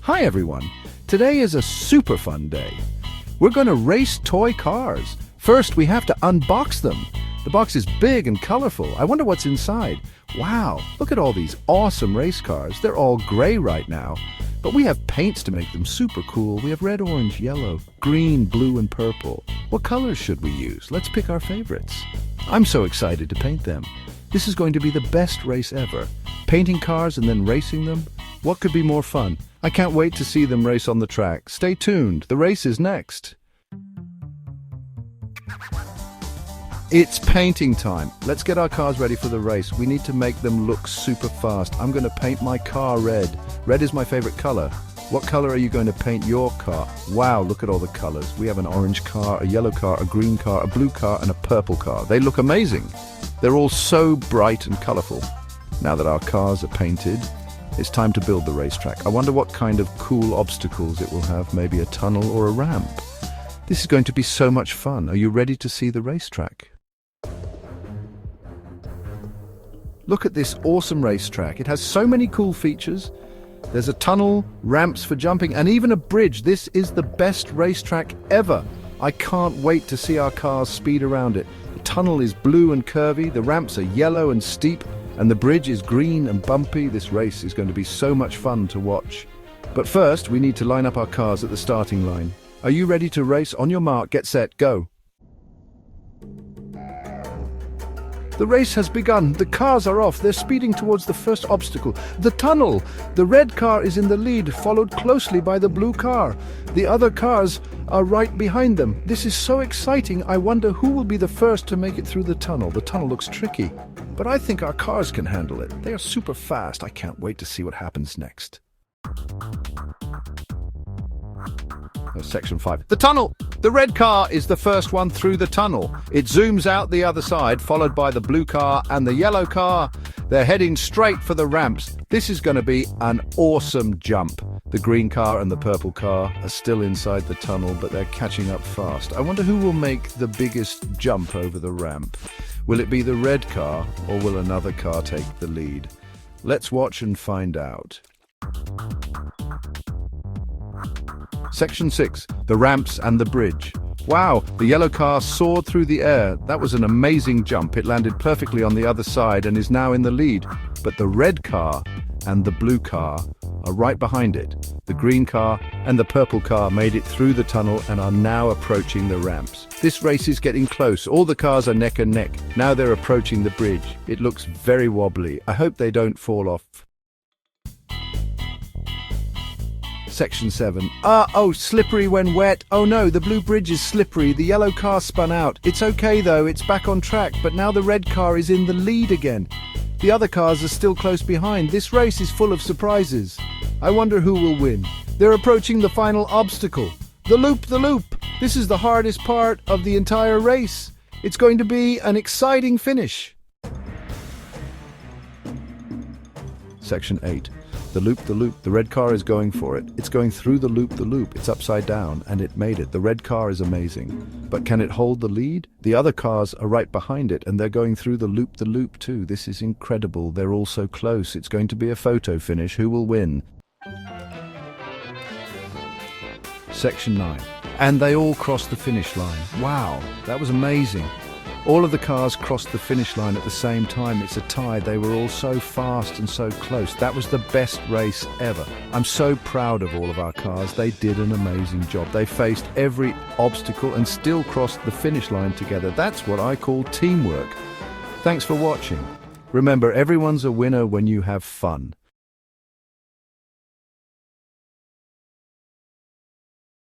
Hi everyone! Today is a super fun day. We're going to race toy cars. First, we have to unbox them. The box is big and colorful. I wonder what's inside. Wow, look at all these awesome race cars. They're all gray right now, but we have paints to make them super cool. We have red, orange, yellow, green, blue, and purple. What colors should we use? Let's pick our favorites. I'm so excited to paint them. This is going to be the best race ever. Painting cars and then racing them? What could be more fun? I can't wait to see them race on the track. Stay tuned. The race is next. It's painting time. Let's get our cars ready for the race. We need to make them look super fast. I'm going to paint my car red. Red is my favorite color. What color are you going to paint your car? Wow, look at all the colors. We have an orange car, a yellow car, a green car, a blue car, and a purple car. They look amazing. They're all so bright and colorful. Now that our cars are painted, it's time to build the racetrack. I wonder what kind of cool obstacles it will have, maybe a tunnel or a ramp. This is going to be so much fun. Are you ready to see the racetrack? Look at this awesome racetrack. It has so many cool features. There's a tunnel, ramps for jumping, and even a bridge. This is the best racetrack ever. I can't wait to see our cars speed around it. The tunnel is blue and curvy, the ramps are yellow and steep, and the bridge is green and bumpy. This race is going to be so much fun to watch. But first, we need to line up our cars at the starting line. Are you ready to race? On your mark, get set, go. The race has begun. The cars are off. They're speeding towards the first obstacle, the tunnel. The red car is in the lead, followed closely by the blue car. The other cars are right behind them. This is so exciting. I wonder who will be the first to make it through the tunnel. The tunnel looks tricky, but I think our cars can handle it. They are super fast. I can't wait to see what happens next. Section 5. The tunnel! The red car is the first one through the tunnel. It zooms out the other side, followed by the blue car and the yellow car. They're heading straight for the ramps. This is going to be an awesome jump. The green car and the purple car are still inside the tunnel, but they're catching up fast. I wonder who will make the biggest jump over the ramp. Will it be the red car, or will another car take the lead? Let's watch and find out. Section 6. The ramps and the bridge. Wow, the yellow car soared through the air. That was an amazing jump. It landed perfectly on the other side and is now in the lead. But the red car and the blue car are right behind it. The green car and the purple car made it through the tunnel and are now approaching the ramps. This race is getting close. All the cars are neck and neck. Now they're approaching the bridge. It looks very wobbly. I hope they don't fall off. Section 7. Oh, slippery when wet. Oh no, the blue bridge is slippery. The yellow car spun out. It's okay though, it's back on track, but now the red car is in the lead again. The other cars are still close behind. This race is full of surprises. I wonder who will win. They're approaching the final obstacle. The loop, the loop. This is the hardest part of the entire race. It's going to be an exciting finish. Section 8. The loop, the loop. The red car is going for it. It's going through the loop, the loop. It's upside down, and it made it. The red car is amazing. But can it hold the lead? The other cars are right behind it, and they're going through the loop too. This is incredible. They're all so close. It's going to be a photo finish. Who will win? Section 9. And they all crossed the finish line. Wow, that was amazing. All of the cars crossed the finish line at the same time. It's a tie. They were all so fast and so close. That was the best race ever. I'm so proud of all of our cars. They did an amazing job. They faced every obstacle and still crossed the finish line together. That's what I call teamwork. Thanks for watching. Remember, everyone's a winner when you have fun.